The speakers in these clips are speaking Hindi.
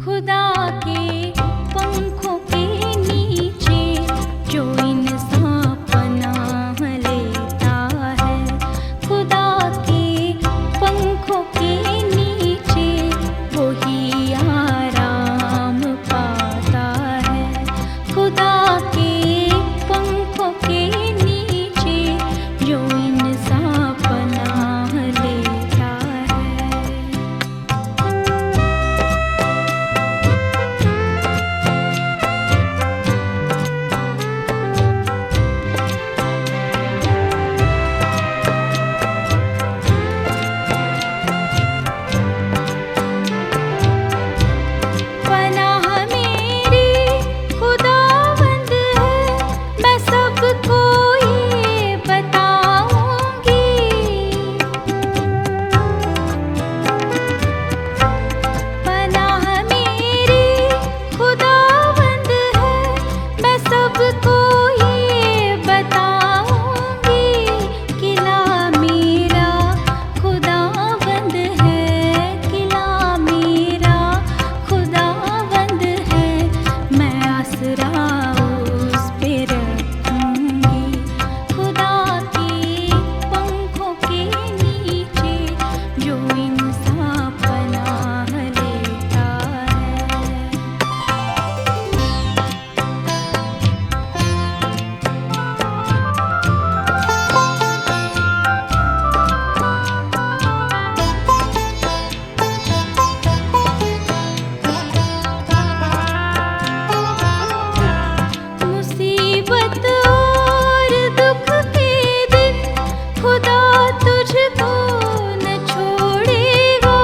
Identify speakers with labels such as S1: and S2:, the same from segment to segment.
S1: खुदा के पंखों के नीचे जो इंसान पनाह लेता है, खुदा के पंखों के नीचे वही आराम पाता है। खुदा के पंखों के नीचे जो इंसान पनाह लेता है। पनाह मेरी खुदावंद है, मैं सबको ये बताऊंगी। पनाह मेरी खुदावंद है, मैं सबको ये बताऊंगी। किला मेरा खुदावंद है, किला मेरा खुदावंद है, मैं आसरा उस पे रखूंगी। खुदा के पंखों के नीचे जो इंसान पनाह लेता है। मुसीबत और दुख के दिन खुदा तुझको न छोड़ेगा।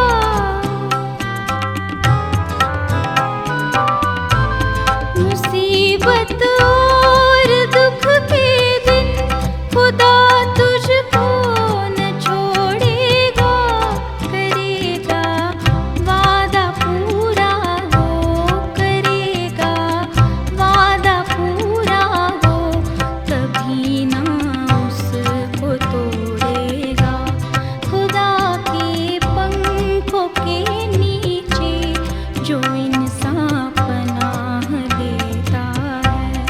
S1: मुसीबत और दुख के दिन खुदा तुझको न छोड़ेगा। करेगा वादा पूरा हो, करेगा वादा पूरा हो, कभी ना उसको तोड़ेगा। खुदा के पंखों के नीचे जो इंसान पनाह लेता है,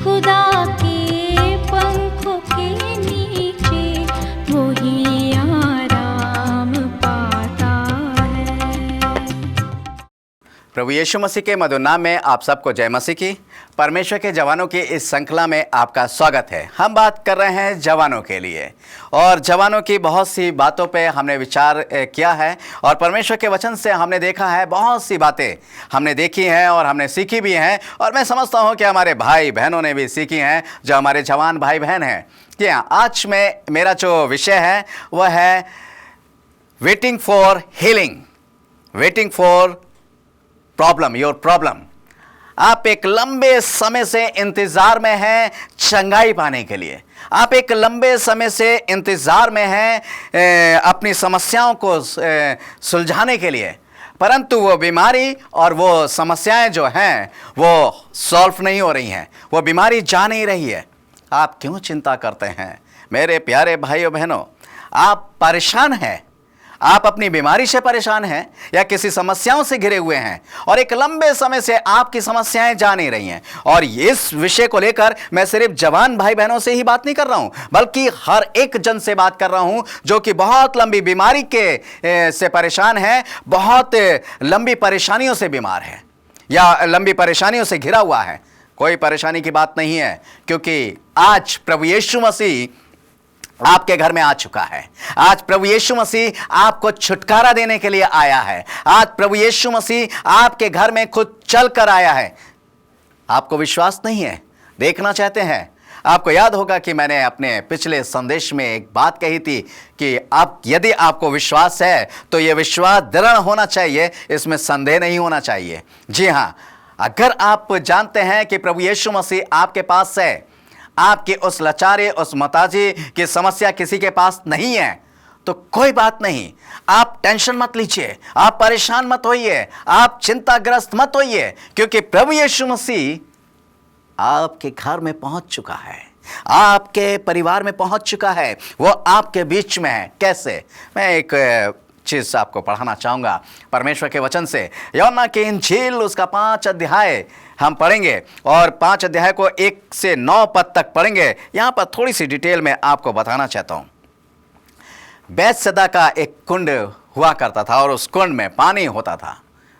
S1: खुदा के पंखों के नीचे वही आराम पाता है।
S2: प्रभु यीशु मसीह के मधुर नाम में आप सबको जय मसीह की। परमेश्वर के जवानों की इस श्रृंखला में आपका स्वागत है। हम बात कर रहे हैं जवानों के लिए, और जवानों की बहुत सी बातों पे हमने विचार किया है, और परमेश्वर के वचन से हमने देखा है, बहुत सी बातें हमने देखी हैं और हमने सीखी भी हैं, और मैं समझता हूँ कि हमारे भाई बहनों ने भी सीखी हैं, जो हमारे जवान भाई बहन हैं। जी हाँ, आज मेरा जो विषय है वह है waiting for healing, waiting for problem, your problem. आप एक लंबे समय से इंतजार में हैं चंगाई पाने के लिए। आप एक लंबे समय से इंतजार में हैं अपनी समस्याओं को सुलझाने के लिए, परंतु वो बीमारी और वो समस्याएं जो हैं वो सॉल्व नहीं हो रही हैं, वो बीमारी जा नहीं रही है। आप क्यों चिंता करते हैं मेरे प्यारे भाइयों बहनों? आप परेशान हैं, आप अपनी बीमारी से परेशान हैं या किसी समस्याओं से घिरे हुए हैं, और एक लंबे समय से आपकी समस्याएं जा नहीं रही हैं। और इस विषय को लेकर मैं सिर्फ जवान भाई बहनों से ही बात नहीं कर रहा हूं, बल्कि हर एक जन से बात कर रहा हूं जो कि बहुत लंबी बीमारी के से परेशान है, बहुत लंबी परेशानियों से बीमार है या लंबी परेशानियों से घिरा हुआ है। कोई परेशानी की बात नहीं है, क्योंकि आज प्रभु यीशु मसीह आपके घर में आ चुका है। आज प्रभु यीशु मसीह आपको छुटकारा देने के लिए आया है। आज प्रभु यीशु मसीह आपके घर में खुद चल कर आया है। आपको विश्वास नहीं है, देखना चाहते हैं? आपको याद होगा कि मैंने अपने पिछले संदेश में एक बात कही थी कि आप यदि आपको विश्वास है तो यह विश्वास दृढ़ होना चाहिए, इसमें संदेह नहीं होना चाहिए। जी हाँ, अगर आप जानते हैं कि प्रभु यीशु मसीह आपके पास है, आपके उस लाचारी, उस मोहताजी की समस्या किसी के पास नहीं है, तो कोई बात नहीं, आप टेंशन मत लीजिए, आप परेशान मत होइए, आप चिंताग्रस्त मत होइए, क्योंकि प्रभु यीशु मसीह आपके घर में पहुंच चुका है, आपके परिवार में पहुंच चुका है, वो आपके बीच में है। कैसे? मैं एक चीज़ आपको पढ़ाना चाहूँगा परमेश्वर के वचन से। यूहन्ना की इंजील उसका 5 अध्याय हम पढ़ेंगे और 5 अध्याय को 1 से 9 पद तक पढ़ेंगे। यहाँ पर थोड़ी सी डिटेल में आपको बताना चाहता हूँ। बैतसैदा का एक कुंड हुआ करता था और उस कुंड में पानी होता था।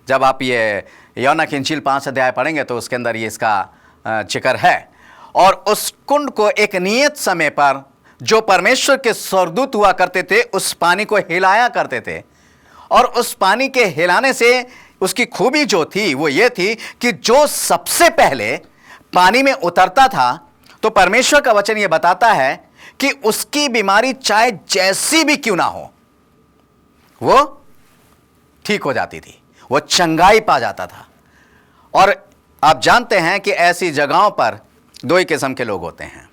S2: जब आप ये यूहन्ना की इंजील 5 अध्याय पढ़ेंगे तो उसके अंदर ये इसका जिक्र है। और उस कुंड को एक नियत समय पर जो परमेश्वर के स्वर्गदूत हुआ करते थे उस पानी को हिलाया करते थे। और उस पानी के हिलाने से उसकी खूबी जो थी वो ये थी कि जो सबसे पहले पानी में उतरता था तो परमेश्वर का वचन ये बताता है कि उसकी बीमारी चाहे जैसी भी क्यों ना हो वो ठीक हो जाती थी, वो चंगाई पा जाता था। और आप जानते हैं कि ऐसी जगहों पर दो ही किस्म के लोग होते हैं।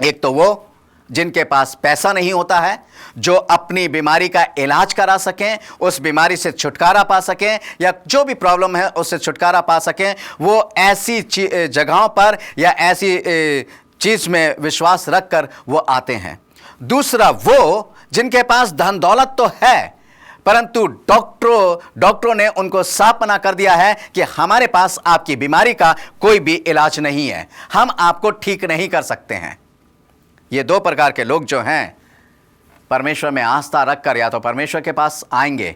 S2: एक तो वो जिनके पास पैसा नहीं होता है, जो अपनी बीमारी का इलाज करा सकें, उस बीमारी से छुटकारा पा सकें या जो भी प्रॉब्लम है उससे छुटकारा पा सकें, वो ऐसी जगहों पर या ऐसी चीज़ में विश्वास रखकर वो आते हैं। दूसरा वो जिनके पास धन दौलत तो है परंतु डॉक्टरों ने उनको साफ मना कर दिया है कि हमारे पास आपकी बीमारी का कोई भी इलाज नहीं है, हम आपको ठीक नहीं कर सकते हैं। ये दो प्रकार के लोग जो हैं परमेश्वर में आस्था रखकर या तो परमेश्वर के पास आएंगे,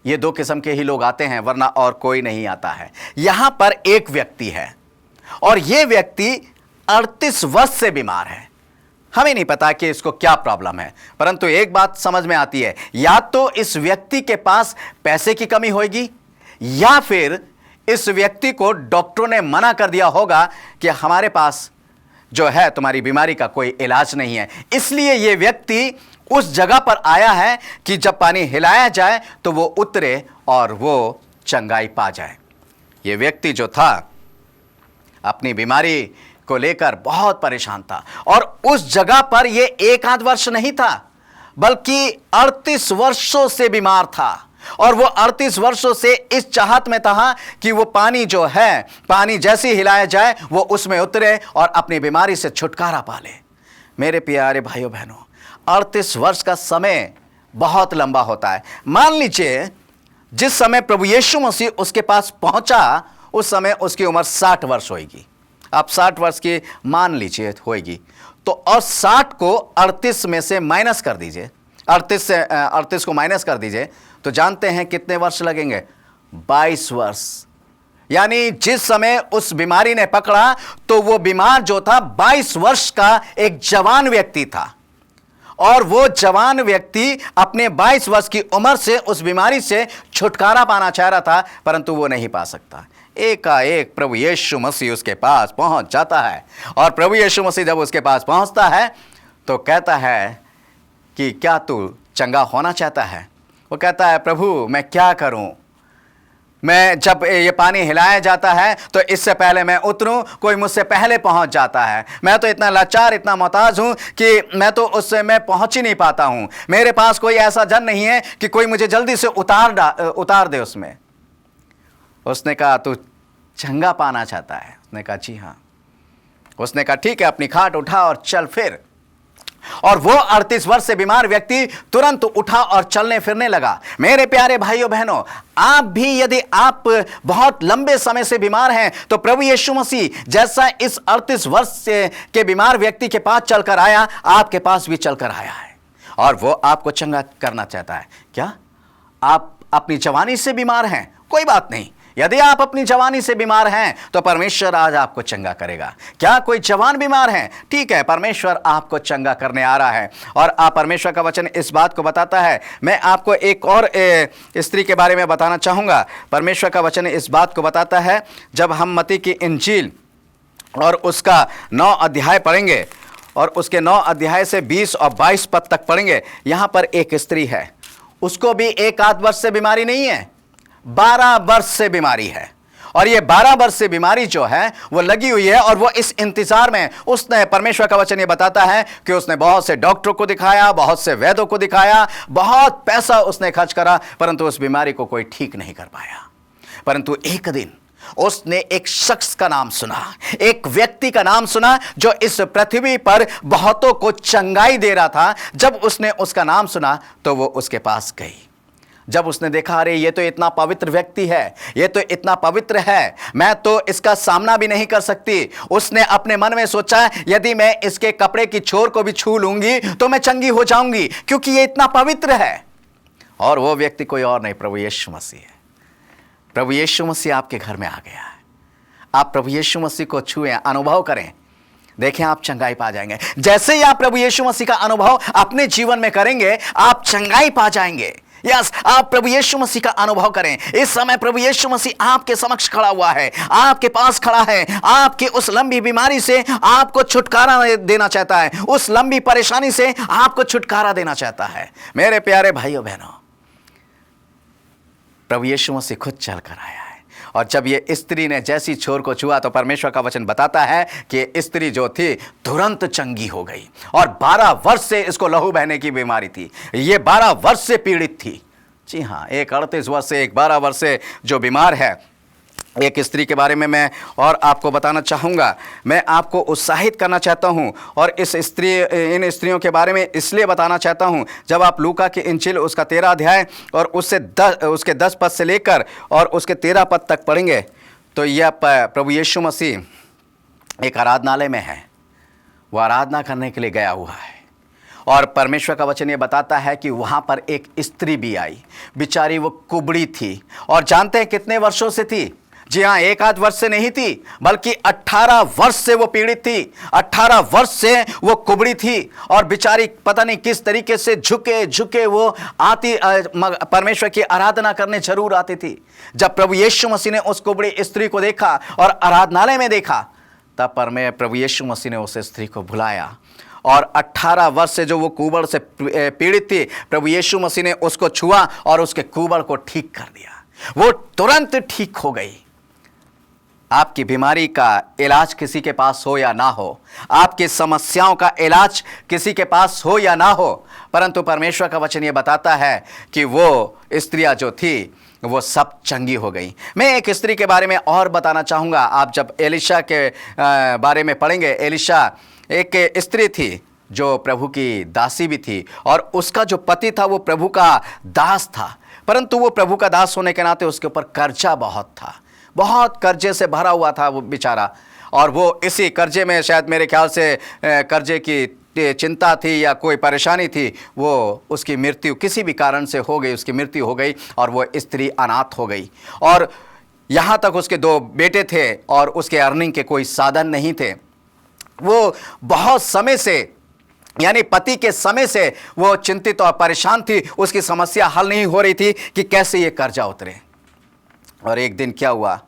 S2: ये दो किस्म के ही लोग आते हैं, वरना और कोई नहीं आता है। यहां पर एक व्यक्ति है और ये व्यक्ति 38 वर्ष से बीमार है। हमें नहीं पता कि इसको क्या प्रॉब्लम है, परंतु एक बात समझ में आती है, या तो इस व्यक्ति के पास पैसे की कमी होगी या फिर इस व्यक्ति को डॉक्टरों ने मना कर दिया होगा कि हमारे पास जो है तुम्हारी बीमारी का कोई इलाज नहीं है। इसलिए यह व्यक्ति उस जगह पर आया है कि जब पानी हिलाया जाए तो वो उतरे और वो चंगाई पा जाए। ये व्यक्ति जो था अपनी बीमारी को लेकर बहुत परेशान था और उस जगह पर ये 1 आध वर्ष नहीं था बल्कि 38 वर्षों से बीमार था। और वो 38 वर्षों से इस चाहत में था कि वो पानी जो है, पानी जैसे हिलाया जाए वो उसमें उतरे और अपनी बीमारी से छुटकारा पा ले। मेरे प्यारे भाइयों बहनों, 38 वर्ष का समय बहुत लंबा होता है। मान लीजिए जिस समय प्रभु यीशु मसीह उसके पास पहुंचा उस समय उसकी उम्र 60 वर्ष होगी। आप 60 वर्ष की मान लीजिए होगी तो, और 60 को 38 में से माइनस कर दीजिए, 38 को माइनस कर दीजिए तो जानते हैं कितने वर्ष लगेंगे? 22 वर्ष। यानी जिस समय उस बीमारी ने पकड़ा तो वो बीमार जो था 22 वर्ष का एक जवान व्यक्ति था और वो जवान व्यक्ति अपने 22 वर्ष की उम्र से उस बीमारी से छुटकारा पाना चाह रहा था परंतु वो नहीं पा सकता। एकाएक प्रभु यीशु मसीह उसके पास पहुंच जाता है और प्रभु यीशु मसीह जब उसके पास पहुंचता है तो कहता है कि क्या तू चंगा होना चाहता है? वो कहता है प्रभु मैं क्या करूं, मैं जब ये पानी हिलाया जाता है तो इससे पहले मैं उतरूं कोई मुझसे पहले पहुंच जाता है। मैं तो इतना लाचार, इतना मोहताज हूं कि मैं तो उससे मैं पहुंच ही नहीं पाता हूं। मेरे पास कोई ऐसा जन नहीं है कि कोई मुझे जल्दी से उतार दे उसमें। उसने कहा तू चंगा पाना चाहता है? उसने कहा जी हाँ। उसने कहा ठीक है, अपनी खाट उठा और चल फिर। और वो 38 वर्ष से बीमार व्यक्ति तुरंत उठा और चलने फिरने लगा। मेरे प्यारे भाइयों बहनों, आप भी यदि आप बहुत लंबे समय से बीमार हैं तो प्रभु यीशु मसीह जैसा इस 38 वर्ष से के बीमार व्यक्ति के पास चलकर आया, आपके पास भी चलकर आया है और वो आपको चंगा करना चाहता है। क्या आप अपनी जवानी से बीमार हैं? कोई बात नहीं, यदि आप अपनी जवानी से बीमार हैं तो परमेश्वर आज आपको चंगा करेगा। क्या कोई जवान बीमार है? ठीक है, परमेश्वर आपको चंगा करने आ रहा है। और आप परमेश्वर का वचन इस बात को बताता है। मैं आपको एक और स्त्री के बारे में बताना चाहूँगा। परमेश्वर का वचन इस बात को बताता है, जब हम मत्ती की इंजील और उसका 9 अध्याय पढ़ेंगे और उसके 9 अध्याय से 20 और 22 पद तक पढ़ेंगे, यहाँ पर एक स्त्री है, उसको भी 1 आध वर्ष से बीमारी नहीं है, 12 वर्ष से बीमारी है। और ये 12 वर्ष से बीमारी जो है वो लगी हुई है और वो इस इंतजार में, उसने, परमेश्वर का वचन ये बताता है कि उसने बहुत से डॉक्टरों को दिखाया, बहुत से वैद्यों को दिखाया, बहुत पैसा उसने खर्च करा परंतु उस बीमारी को कोई ठीक नहीं कर पाया। परंतु एक दिन उसने एक शख्स का नाम सुना, एक व्यक्ति का नाम सुना जो इस पृथ्वी पर बहुतों को चंगाई दे रहा था। जब उसने उसका नाम सुना तो वो उसके पास गई जब उसने देखा अरे ये तो इतना पवित्र व्यक्ति है, ये तो इतना पवित्र है, मैं तो इसका सामना भी नहीं कर सकती, उसने अपने मन में सोचा यदि मैं इसके कपड़े की छोर को भी छू लूंगी तो मैं चंगी हो जाऊंगी, क्योंकि ये इतना पवित्र है। और वो व्यक्ति कोई और नहीं, प्रभु यीशु मसीह है। प्रभु यीशु मसीह आपके घर में आ गया है। आप प्रभु यीशु मसीह को छुएं, अनुभव करें, देखें आप चंगाई पा जाएंगे। जैसे ही आप प्रभु यीशु मसीह का अनुभव अपने जीवन में करेंगे, आप चंगाई पा जाएंगे। यस, आप प्रभु यीशु मसीह का अनुभव करें। इस समय प्रभु यीशु मसीह आपके समक्ष खड़ा हुआ है, आपके पास खड़ा है, आपकी उस लंबी बीमारी से आपको छुटकारा देना चाहता है, उस लंबी परेशानी से आपको छुटकारा देना चाहता है। मेरे प्यारे भाइयों बहनों, प्रभु यीशु मसीह खुद चल कर आया है। और जब ये स्त्री ने जैसी छोर को छुआ तो परमेश्वर का वचन बताता है कि स्त्री जो थी तुरंत चंगी हो गई। और 12 वर्ष से इसको लहू बहने की बीमारी थी, ये 12 वर्ष से पीड़ित थी। जी हाँ, एक 38 वर्ष से, एक 12 वर्ष से जो बीमार है। एक स्त्री के बारे में मैं और आपको बताना चाहूँगा, मैं आपको उत्साहित करना चाहता हूँ और इन स्त्रियों के बारे में इसलिए बताना चाहता हूँ। जब आप लूका की इंजिल उसका 13 अध्याय और उसके 10 पद से लेकर और उसके 13 पद तक पढ़ेंगे तो यह प्रभु यीशु मसीह एक आराधनालय में है, वो आराधना करने के लिए गया हुआ है। और परमेश्वर का वचन ये बताता है कि वहाँ पर एक स्त्री भी आई, बेचारी वो कुबड़ी थी। और जानते हैं कितने वर्षों से थी? जी हाँ, एक आध वर्ष से नहीं थी, बल्कि 18 वर्ष से वो पीड़ित थी। 18 वर्ष से वो कुबड़ी थी और बेचारी पता नहीं किस तरीके से झुके झुके वो आती, परमेश्वर की आराधना करने जरूर आती थी। जब प्रभु यीशु मसीह ने उस कुबड़ी स्त्री को देखा और आराधनालय में देखा, तब प्रभु यीशु मसीह ने उस स्त्री को बुलाया और 18 वर्ष से जो वो कुबड़ से पीड़ित थी, प्रभु यीशु मसीह ने उसको छुआ और उसके कुबड़ को ठीक कर दिया। वो तुरंत ठीक हो गई। आपकी बीमारी का इलाज किसी के पास हो या ना हो, आपकी समस्याओं का इलाज किसी के पास हो या ना हो, परंतु परमेश्वर का वचन ये बताता है कि वो स्त्रियां जो थी वो सब चंगी हो गई। मैं एक स्त्री के बारे में और बताना चाहूँगा। आप जब एलिशा के बारे में पढ़ेंगे, एलिशा एक स्त्री थी जो प्रभु की दासी भी थी और उसका जो पति था वो प्रभु का दास था, परंतु वो प्रभु का दास होने के नाते उसके ऊपर कर्जा बहुत था, बहुत कर्जे से भरा हुआ था वो बेचारा। और वो इसी कर्जे में शायद मेरे ख्याल से कर्जे की चिंता थी या कोई परेशानी थी, वो उसकी मृत्यु किसी भी कारण से हो गई, उसकी मृत्यु हो गई और वो स्त्री अनाथ हो गई। और यहाँ तक उसके 2 बेटे थे और उसके अर्निंग के कोई साधन नहीं थे। वो बहुत समय से, यानी पति के समय से वो चिंतित और परेशान थी, उसकी समस्या हल नहीं हो रही थी कि कैसे ये कर्जा उतरे। और एक दिन क्या हुआ,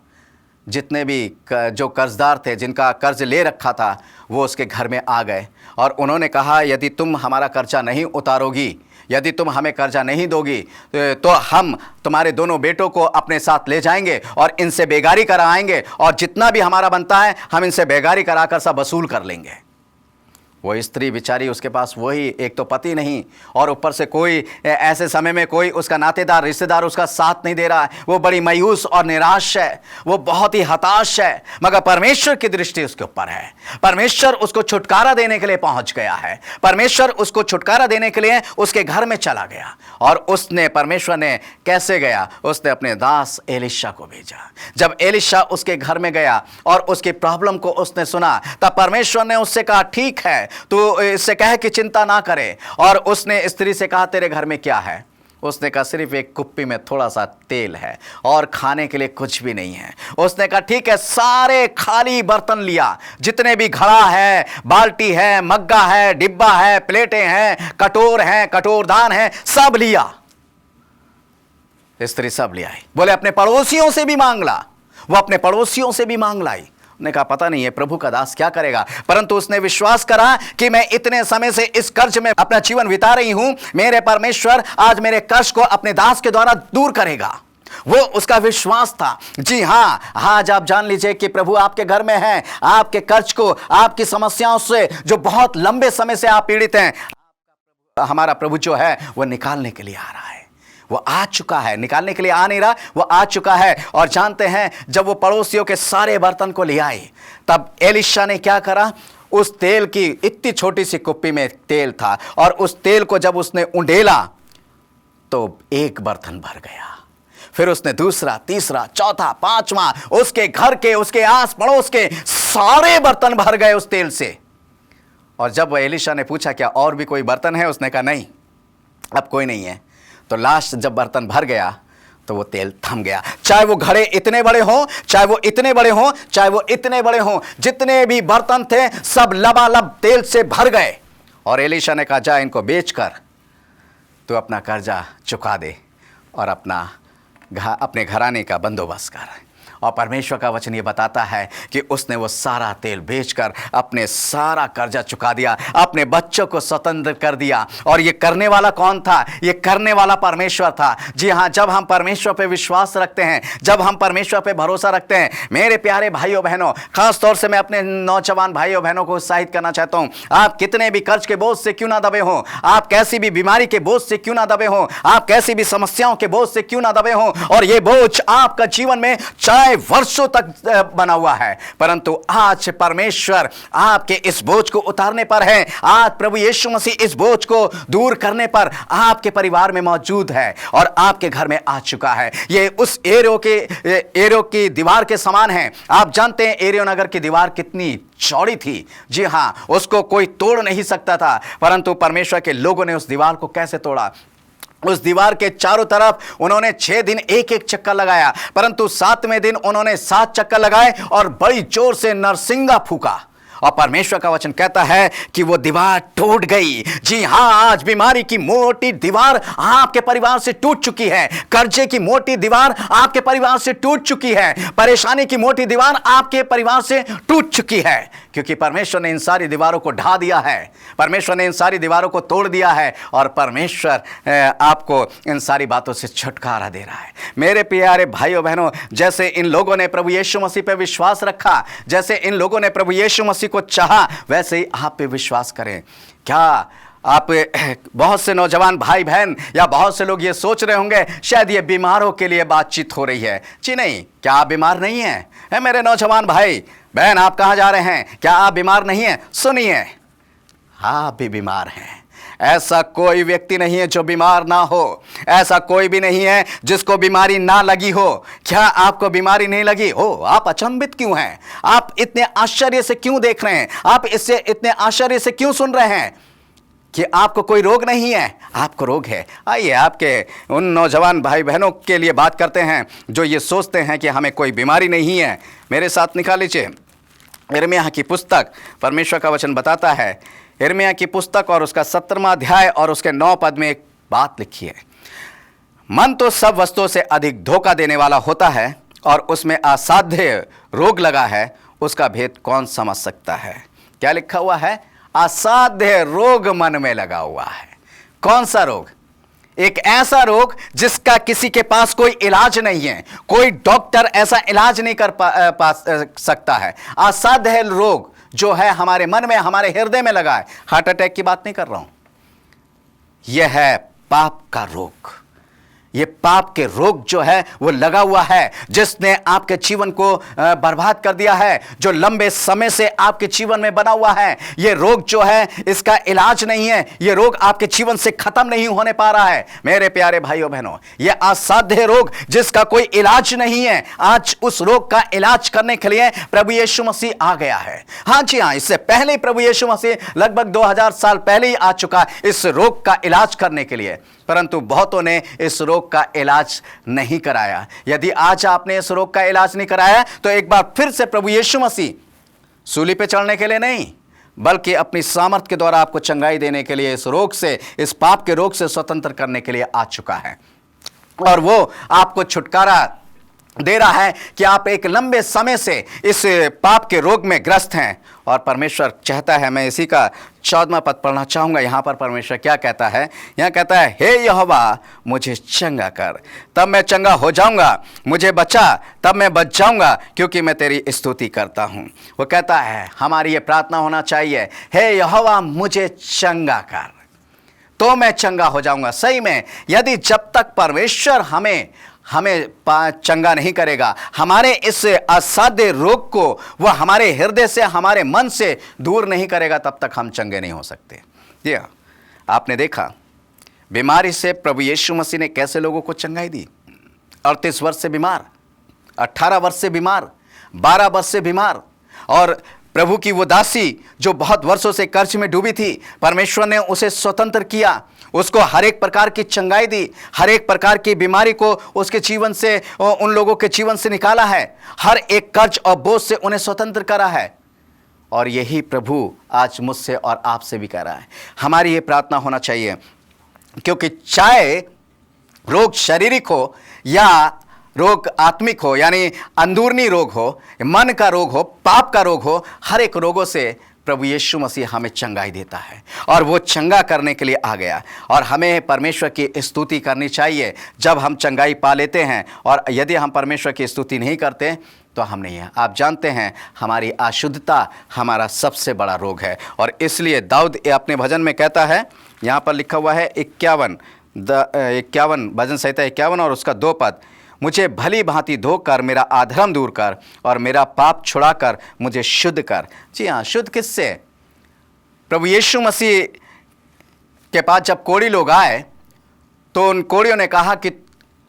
S2: जितने भी जो कर्जदार थे, जिनका कर्ज ले रखा था, वो उसके घर में आ गए और उन्होंने कहा यदि तुम हमारा कर्जा नहीं उतारोगी, यदि तुम हमें कर्जा नहीं दोगी तो हम तुम्हारे दोनों बेटों को अपने साथ ले जाएंगे और इनसे बेगारी कराएंगे और जितना भी हमारा बनता है हम इनसे बेगारी कराकर सब वसूल कर लेंगे। वो स्त्री बेचारी, उसके पास वही एक तो पति नहीं और ऊपर से कोई ऐसे समय में कोई उसका नातेदार रिश्तेदार उसका साथ नहीं दे रहा है। वो बड़ी मायूस और निराश है, वो बहुत ही हताश है, मगर परमेश्वर की दृष्टि उसके ऊपर है। परमेश्वर उसको छुटकारा देने के लिए पहुंच गया है। परमेश्वर उसको छुटकारा देने के लिए उसके घर में चला गया और उसने, परमेश्वर ने कैसे गया, उसने अपने दास एलिशा को भेजा। जब एलिशा उसके घर में गया और उसकी प्रॉब्लम को उसने सुना, तब परमेश्वर ने उससे कहा ठीक है, तो इससे कहे कि चिंता ना करे। और उसने स्त्री से कहा तेरे घर में क्या है? उसने कहा सिर्फ एक कुप्पी में थोड़ा सा तेल है और खाने के लिए कुछ भी नहीं है। उसने कहा ठीक है, सारे खाली बर्तन लिया, जितने भी घड़ा है, बाल्टी है, मग्गा है, डिब्बा है, प्लेटें हैं, कटोर हैं, कटोरदान है, सब लिया। स्त्री सब ले आई। बोले अपने पड़ोसियों से भी मांग ला। वो अपने पड़ोसियों से भी मांग लाई। ने कहा पता नहीं है प्रभु का दास क्या करेगा, परंतु उसने विश्वास करा कि मैं इतने समय से इस कर्ज में अपना जीवन बिता रही हूं, मेरे परमेश्वर आज मेरे कर्ज को अपने दास के द्वारा दूर करेगा। वो उसका विश्वास था। जी हाँ, आज आप जान लीजिए कि प्रभु आपके घर में है, आपके कर्ज को, आपकी समस्याओं से जो बहुत लंबे समय से आप पीड़ित हैं, हमारा प्रभु जो है वो निकालने के लिए आ रहा है। वो आ चुका है, निकालने के लिए आ नहीं रहा, वो आ चुका है। और जानते हैं जब वो पड़ोसियों के सारे बर्तन को ले आई, तब एलिशा ने क्या करा, उस तेल की इतनी छोटी सी कुप्पी में तेल था और उस तेल को जब उसने उंडेला तो एक बर्तन भर गया। फिर उसने दूसरा, तीसरा, चौथा, पांचवा, उसके घर के, उसके आस पड़ोस के सारे बर्तन भर गए उस तेल से। और जब वह एलीशा ने पूछा क्या और भी कोई बर्तन है, उसने कहा नहीं, अब कोई नहीं है। तो लास्ट जब बर्तन भर गया तो वो तेल थम गया। चाहे वो घड़े इतने बड़े हों, चाहे वो इतने बड़े हों, चाहे वो इतने बड़े हों, जितने भी बर्तन थे सब लबालब तेल से भर गए। और एलीशा ने कहा जा इनको बेचकर तू अपना कर्जा चुका दे और अपने घराने का बंदोबस्त कर। और परमेश्वर का वचन ये बताता है कि उसने वो सारा तेल बेचकर अपने सारा कर्जा चुका दिया, अपने बच्चों को स्वतंत्र कर दिया। और ये करने वाला कौन था? ये करने वाला परमेश्वर था। जी हाँ, जब हम परमेश्वर पे विश्वास रखते हैं, जब हम परमेश्वर पे भरोसा रखते हैं, मेरे प्यारे भाइयों बहनों, खास तौर से मैं अपने नौजवान भाइयों बहनों को उत्साहित करना चाहता हूं, आप कितने भी कर्ज के बोझ से क्यों ना दबे हो, आप कैसी भी बीमारी के बोझ से क्यों ना दबे हो, आप कैसी भी समस्याओं के बोझ से क्यों ना दबे हो, और ये बोझ आपका जीवन में चाहे वर्षों तक बना हुआ है, परंतु आज परमेश्वर आपके इस बोझ को उतारने पर है। आज प्रभु यीशु मसीह इस बोझ को दूर करने पर आपके परिवार में मौजूद है और आपके घर में आ चुका है। ये उस एरो की दीवार के समान है। आप जानते हैं एरियो नगर की दीवार कितनी चौड़ी थी। जी हां, उसको कोई तोड़ नहीं सकता था, परंतु परमेश्वर के लोगों ने उस दीवार को कैसे तोड़ा? उस दीवार के चारों तरफ उन्होंने 6 दिन एक एक चक्कर लगाया, परंतु 7वें दिन उन्होंने 7 चक्कर लगाए और बड़ी जोर से नरसिंगा फूका। और परमेश्वर का वचन कहता है कि वो दीवार टूट गई। जी हां, आज बीमारी की मोटी दीवार आपके परिवार से टूट चुकी है, कर्जे की मोटी दीवार आपके परिवार से टूट चुकी है, परेशानी की मोटी दीवार आपके परिवार से टूट चुकी है, क्योंकि परमेश्वर ने इन सारी दीवारों को ढा दिया है, परमेश्वर ने इन सारी दीवारों को तोड़ दिया है और परमेश्वर आपको इन सारी बातों से छुटकारा दे रहा है। मेरे प्यारे भाइयों बहनों, जैसे इन लोगों ने प्रभु यीशु मसीह पर विश्वास रखा, जैसे इन लोगों ने प्रभु यीशु मसीह को चाहा, वैसे ही आप पे विश्वास करें। क्या आप बहुत से नौजवान भाई बहन या बहुत से लोग ये सोच रहे होंगे शायद ये बीमारों के लिए बातचीत हो रही है। जी नहीं, क्या आप बीमार नहीं हैं? है मेरे नौजवान भाई बहन, आप कहां जा रहे हैं? क्या आप बीमार नहीं हैं? सुनिए, आप भी बीमार हैं। ऐसा कोई व्यक्ति नहीं है जो बीमार ना हो, ऐसा कोई भी नहीं है जिसको बीमारी ना लगी हो। क्या आपको बीमारी नहीं लगी हो? आप अचंभित क्यों हैं? आप इतने आश्चर्य से क्यों देख रहे हैं? आप इससे इतने आश्चर्य से क्यों सुन रहे हैं कि आपको कोई रोग नहीं है? आपको रोग है। आइए आपके उन नौजवान भाई बहनों के लिए बात करते हैं जो ये सोचते हैं कि हमें कोई बीमारी नहीं है। मेरे साथ निकाल लीजिए यिर्मयाह की पुस्तक। परमेश्वर का वचन बताता है, यिर्मयाह की पुस्तक और उसका 17वां अध्याय और उसके 9 पद में एक बात लिखी है। मन तो सब वस्तुओं से अधिक धोखा देने वाला होता है और उसमें असाध्य रोग लगा है, उसका भेद कौन समझ सकता है? क्या लिखा हुआ है? असाध्य रोग मन में लगा हुआ है। कौन सा रोग? एक ऐसा रोग जिसका किसी के पास कोई इलाज नहीं है, कोई डॉक्टर ऐसा इलाज नहीं कर पा सकता है। असाध्य रोग जो है हमारे मन में, हमारे हृदय में लगा है। हार्ट अटैक की बात नहीं कर रहा हूं, यह है पाप का रोग। ये पाप के रोग जो है वो लगा हुआ है, जिसने आपके जीवन को बर्बाद कर दिया है, जो लंबे समय से आपके जीवन में बना हुआ है। ये रोग जो है इसका इलाज नहीं है, ये रोग आपके जीवन से खत्म नहीं होने पा रहा है। मेरे प्यारे भाइयों बहनों, ये असाध्य रोग जिसका कोई इलाज नहीं है, आज उस रोग का इलाज करने के लिए प्रभु यीशु मसीह आ गया है। हाँ जी हाँ, इससे पहले प्रभु यीशु मसीह लगभग 2000 साल पहले ही आ चुका इस रोग का इलाज करने के लिए, परंतु बहुतों ने इस रोग का इलाज नहीं कराया। यदि आज आपने इस रोग का इलाज नहीं कराया तो एक बार फिर से प्रभु यीशु मसीह सूली पे चढ़ने के लिए नहीं, बल्कि अपनी सामर्थ के द्वारा आपको चंगाई देने के लिए, इस रोग से, इस पाप के रोग से स्वतंत्र करने के लिए आ चुका है। और वो आपको छुटकारा दे रहा है कि आप एक लंबे समय से इस पाप के रोग में ग्रस्त हैं। और परमेश्वर चाहता है, मैं इसी का 14वां पद पढ़ना चाहूँगा। यहाँ पर परमेश्वर क्या कहता है? यहाँ कहता है, हे यहोवा मुझे चंगा कर, तब मैं चंगा हो जाऊँगा, मुझे बचा, तब मैं बच जाऊँगा, क्योंकि मैं तेरी स्तुति करता हूँ। वो कहता है, हमारी ये प्रार्थना होना चाहिए, हे यहोवा मुझे चंगा कर, तो मैं चंगा हो जाऊँगा। सही में, यदि जब तक परमेश्वर हमें चंगा नहीं करेगा, हमारे इस असाध्य रोग को वह हमारे हृदय से, हमारे मन से दूर नहीं करेगा, तब तक हम चंगे नहीं हो सकते। जी हाँ, आपने देखा बीमारी से प्रभु यीशु मसीह ने कैसे लोगों को चंगाई दी। 38 वर्ष से बीमार, 18 वर्ष से बीमार, 12 वर्ष से बीमार, और प्रभु की वो दासी जो बहुत वर्षों से कर्ज में डूबी थी, परमेश्वर ने उसे स्वतंत्र किया, उसको हर एक प्रकार की चंगाई दी, हर एक प्रकार की बीमारी को उसके जीवन से, उन लोगों के जीवन से निकाला है, हर एक कर्ज और बोझ से उन्हें स्वतंत्र करा है। और यही प्रभु आज मुझसे और आपसे भी कह रहा है। हमारी ये प्रार्थना होना चाहिए, क्योंकि चाहे रोग शारीरिक हो या रोग आत्मिक हो, यानी अंदरूनी रोग हो, मन का रोग हो, पाप का रोग हो, हर एक रोगों से प्रभु यीशु मसीह हमें चंगाई देता है और वो चंगा करने के लिए आ गया। और हमें परमेश्वर की स्तुति करनी चाहिए जब हम चंगाई पा लेते हैं, और यदि हम परमेश्वर की स्तुति नहीं करते तो हम नहीं हैं। आप जानते हैं हमारी अशुद्धता हमारा सबसे बड़ा रोग है, और इसलिए दाऊद अपने भजन में कहता है, यहाँ पर लिखा हुआ है 51 भजन संहिता 51 और उसका 2 पद, मुझे भली भांति धोकर मेरा अधर्म दूर कर और मेरा पाप छुड़ाकर मुझे शुद्ध कर। जी हाँ, शुद्ध किससे? प्रभु यीशु मसीह के पास जब कोढ़ी लोग आए तो उन कोढ़ियों ने कहा कि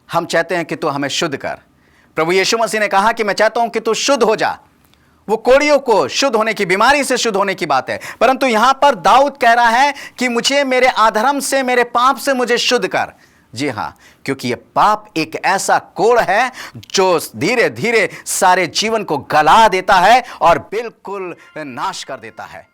S2: हम चाहते हैं कि तू हमें शुद्ध कर। प्रभु यीशु मसीह ने कहा कि मैं चाहता हूं कि तू शुद्ध हो जा। वो कोढ़ियों को शुद्ध होने की, बीमारी से शुद्ध होने की बात है, परंतु यहां पर दाऊद कह रहा है कि मुझे मेरे अधर्म से, मेरे पाप से मुझे शुद्ध कर। जी हां, क्योंकि ये पाप एक ऐसा कोढ़ है जो धीरे धीरे सारे जीवन को गला देता है और बिल्कुल नाश कर देता है।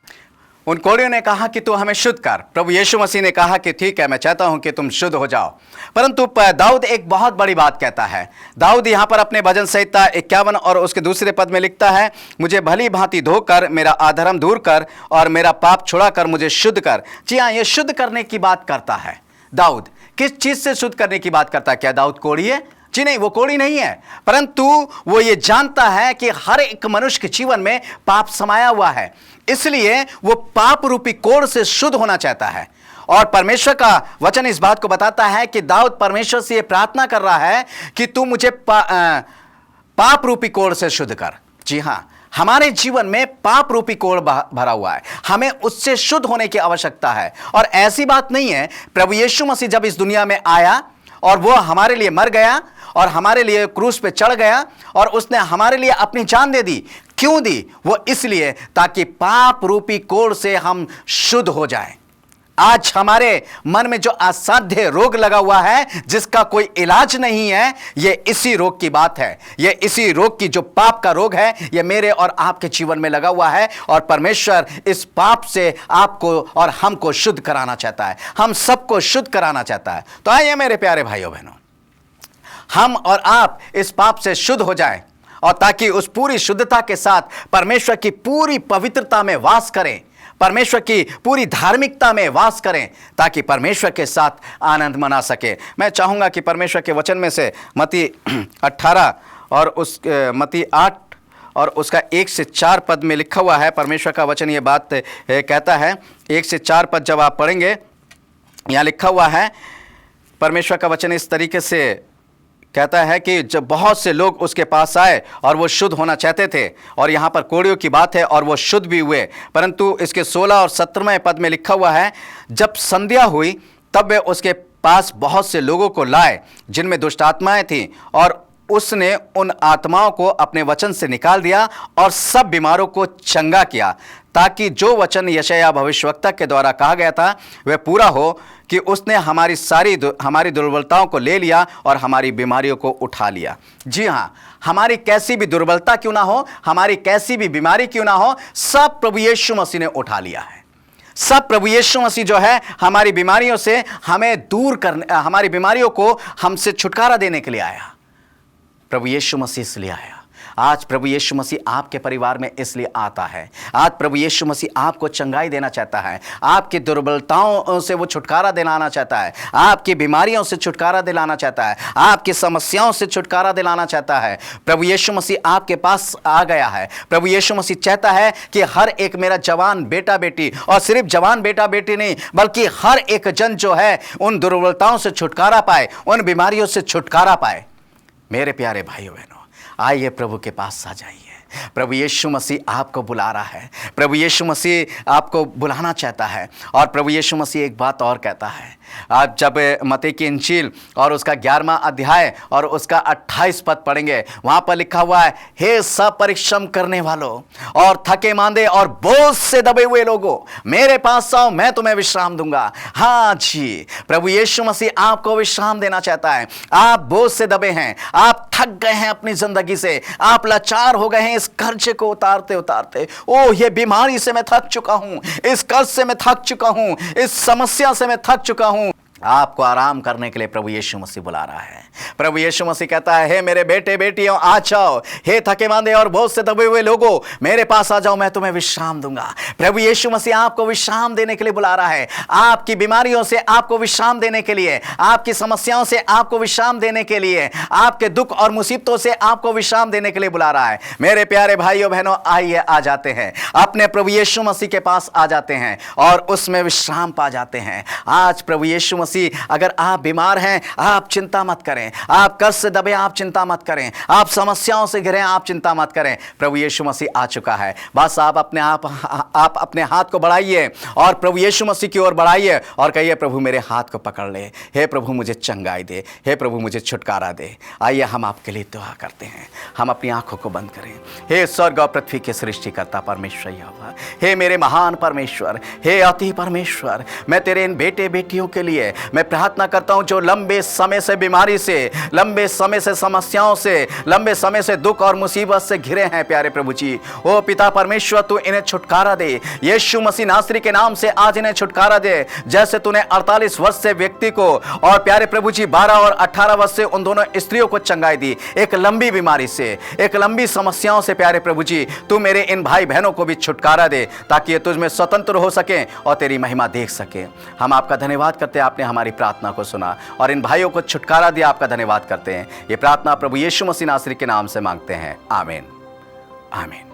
S2: उन कोढ़ियों ने कहा कि तू हमें शुद्ध कर। प्रभु यीशु मसीह ने कहा कि ठीक है, मैं चाहता हूं कि तुम शुद्ध हो जाओ। परंतु दाऊद एक बहुत बड़ी बात कहता है। दाऊद यहां पर अपने भजन संहिता 51 और उसके दूसरे पद में लिखता है, मुझे भली भांति धोकर मेरा अधर्म दूर कर और मेरा पाप छुड़ा कर मुझे शुद्ध कर। जी हाँ, ये शुद्ध करने की बात करता है दाऊद। किस चीज से शुद्ध करने की बात करता है? क्या दाऊद कोढ़ी है? जी नहीं, वो कोढ़ी नहीं है, परंतु वो ये जानता है कि हर एक मनुष्य के जीवन में पाप समाया हुआ है, इसलिए वो पाप रूपी कोढ़ से शुद्ध होना चाहता है। और परमेश्वर का वचन इस बात को बताता है कि दाऊद परमेश्वर से ये प्रार्थना कर रहा है कि तू मुझे पाप रूपी कोढ़ से शुद्ध कर। जी हाँ, हमारे जीवन में पाप रूपी कोढ़ भरा हुआ है, हमें उससे शुद्ध होने की आवश्यकता है। और ऐसी बात नहीं है, प्रभु यीशु मसीह जब इस दुनिया में आया और वो हमारे लिए मर गया और हमारे लिए क्रूस पे चढ़ गया और उसने हमारे लिए अपनी जान दे दी। क्यों दी? वो इसलिए ताकि पाप रूपी कोढ़ से हम शुद्ध हो जाएं। आज हमारे मन में जो असाध्य रोग लगा हुआ है, जिसका कोई इलाज नहीं है, ये इसी रोग की बात है। ये इसी रोग की, जो पाप का रोग है, ये मेरे और आपके जीवन में लगा हुआ है। और परमेश्वर इस पाप से आपको और हमको शुद्ध कराना चाहता है, हम सबको शुद्ध कराना चाहता है। तो आइए मेरे प्यारे भाइयों बहनों, हम और आप इस पाप से शुद्ध हो जाएं, और ताकि उस पूरी शुद्धता के साथ परमेश्वर की पूरी पवित्रता में वास करें, परमेश्वर की पूरी धार्मिकता में वास करें, ताकि परमेश्वर के साथ आनंद मना सके। मैं चाहूंगा कि परमेश्वर के वचन में से मत्ती 18 और उस मत्ती 8 और उसका 1 से 4 पद में लिखा हुआ है। परमेश्वर का वचन ये बात कहता है। 1 से 4 पद जब आप पढ़ेंगे, यहाँ लिखा हुआ है, परमेश्वर का वचन इस तरीके से कहता है कि जब बहुत से लोग उसके पास आए और वो शुद्ध होना चाहते थे, और यहाँ पर कोढ़ियों की बात है, और वो शुद्ध भी हुए। परंतु इसके 16 और 17वें पद में लिखा हुआ है, जब संध्या हुई तब वे उसके पास बहुत से लोगों को लाए जिनमें दुष्ट आत्माएं थीं, और उसने उन आत्माओं को अपने वचन से निकाल दिया और सब बीमारों को चंगा किया, ताकि जो वचन यशायाह भविष्यवक्ता के द्वारा कहा गया था वह पूरा हो कि उसने हमारी दुर्बलताओं को ले लिया और हमारी बीमारियों को उठा लिया। जी हाँ, हमारी कैसी भी दुर्बलता क्यों ना हो, हमारी कैसी भी बीमारी क्यों ना हो, सब प्रभु यीशु मसीह ने उठा लिया है। सब प्रभु यीशु मसीह जो है हमारी बीमारियों से हमें दूर करने, हमारी बीमारियों को हमसे छुटकारा देने के लिए आया। प्रभु यीशु मसीह इसलिए आया। आज प्रभु यीशु मसीह आपके परिवार में इसलिए आता है। आज प्रभु यीशु मसीह आपको चंगाई देना चाहता है, आपकी दुर्बलताओं से वो छुटकारा दिलाना चाहता है, आपकी बीमारियों से छुटकारा दिलाना चाहता है, आपकी समस्याओं से छुटकारा दिलाना चाहता है। प्रभु यीशु मसीह आपके पास आ गया है। प्रभु यीशु मसीह चाहता है कि हर एक मेरा जवान बेटा बेटी, और सिर्फ जवान बेटा बेटी नहीं, बल्कि हर एक जन जो है उन दुर्बलताओं से छुटकारा पाए, उन बीमारियों से छुटकारा पाए। मेरे प्यारे भाइयों बहनों, आइए प्रभु के पास आ जाइए। प्रभु यीशु मसीह आपको बुला रहा है, प्रभु यीशु मसीह आपको बुलाना चाहता है। और प्रभु यीशु मसीह एक बात और कहता है, आप जब मत्ती की इंजील और उसका 11वां अध्याय और उसका 28 पद पढ़ेंगे, वहां पर लिखा हुआ है, हे सब परिश्रम करने वालों और थके मांदे और बोझ से दबे हुए लोगों, मेरे पास आओ, मैं तुम्हें विश्राम दूंगा। हाँ जी, प्रभु यीशु मसीह आपको विश्राम देना चाहता है। आप बोझ से दबे हैं, आप थक गए हैं अपनी जिंदगी से, आप लाचार हो गए हैं इस कर्ज को उतारते उतारते। ओह, ये बीमारी से मैं थक चुका हूं, इस कर्ज से मैं थक चुका हूं, इस समस्या से मैं थक चुका हूं। आपको आराम करने के लिए प्रभु यीशु मसीह बुला रहा है। प्रभु यीशु मसीह कहता है, हे मेरे बेटे बेटियों आ जाओ, हे थके मांदे और बोझ से दबे हुए लोगों, मेरे पास आ जाओ, मैं तुम्हें विश्राम दूंगा। प्रभु यीशु मसीह आपको विश्राम देने के लिए बुला रहा है। आपकी बीमारियों से आपको विश्राम देने के लिए, आपकी समस्याओं से आपको विश्राम देने के लिए, आपके दुख और मुसीबतों से आपको विश्राम देने के लिए बुला रहा है। मेरे प्यारे भाइयों बहनों, आइए आ जाते हैं अपने प्रभु यीशु मसीह के पास, आ जाते हैं और उसमें विश्राम पा जाते हैं। आज प्रभु यीशु मसीह, अगर आप बीमार हैं, आप चिंता मत करें, आप कर्ज से दबे, आप चिंता मत करें, आप समस्याओं से घिरे, आप चिंता मत करें। प्रभु यीशु मसीह आ चुका है। बस आप अपने हाथ को बढ़ाइए और प्रभु यीशु मसीह की ओर बढ़ाइए और कहिए, प्रभु मेरे हाथ को पकड़ ले, हे प्रभु मुझे चंगाई दे, हे प्रभु मुझे छुटकारा दे। आइए हम आपके लिए दुआ करते हैं। हम अपनी आंखों को बंद करें। हे स्वर्ग और पृथ्वी के सृष्टिकर्ता परमेश्वर यहोवा, हे मेरे महान परमेश्वर, हे अति परमेश्वर, मैं तेरे इन बेटे बेटियों के लिए मैं प्रार्थना करता हूं जो लंबे समय से बीमारी से, लंबे समय से समस्याओं से, लंबे समय से दुख और मुसीबत से घिरे हैं। प्यारे प्रभु जी, ओ पिता परमेश्वर, तू इन्हें छुटकारा दे। यीशु मसीह नासरी के नाम से आज इन्हें छुटकारा दे। जैसे तूने 48 वर्ष से व्यक्ति को और प्यारे प्रभु जी 12 और 18 वर्ष से उन दोनों स्त्रियों को चंगाई दी, एक लंबी बीमारी से, एक लंबी समस्याओं से, प्यारे प्रभु जी तू मेरे इन भाई बहनों को भी छुटकारा दे ताकि ये तुझ में स्वतंत्र हो सके और तेरी महिमा देख सके। हम आपका धन्यवाद करते हैं, आपने हमारी प्रार्थना को सुना और इन भाइयों को छुटकारा दिया। आपका धन्यवाद करते हैं। ये प्रार्थना प्रभु यीशु मसीह नासरी के नाम से मांगते हैं। आमीन, आमीन।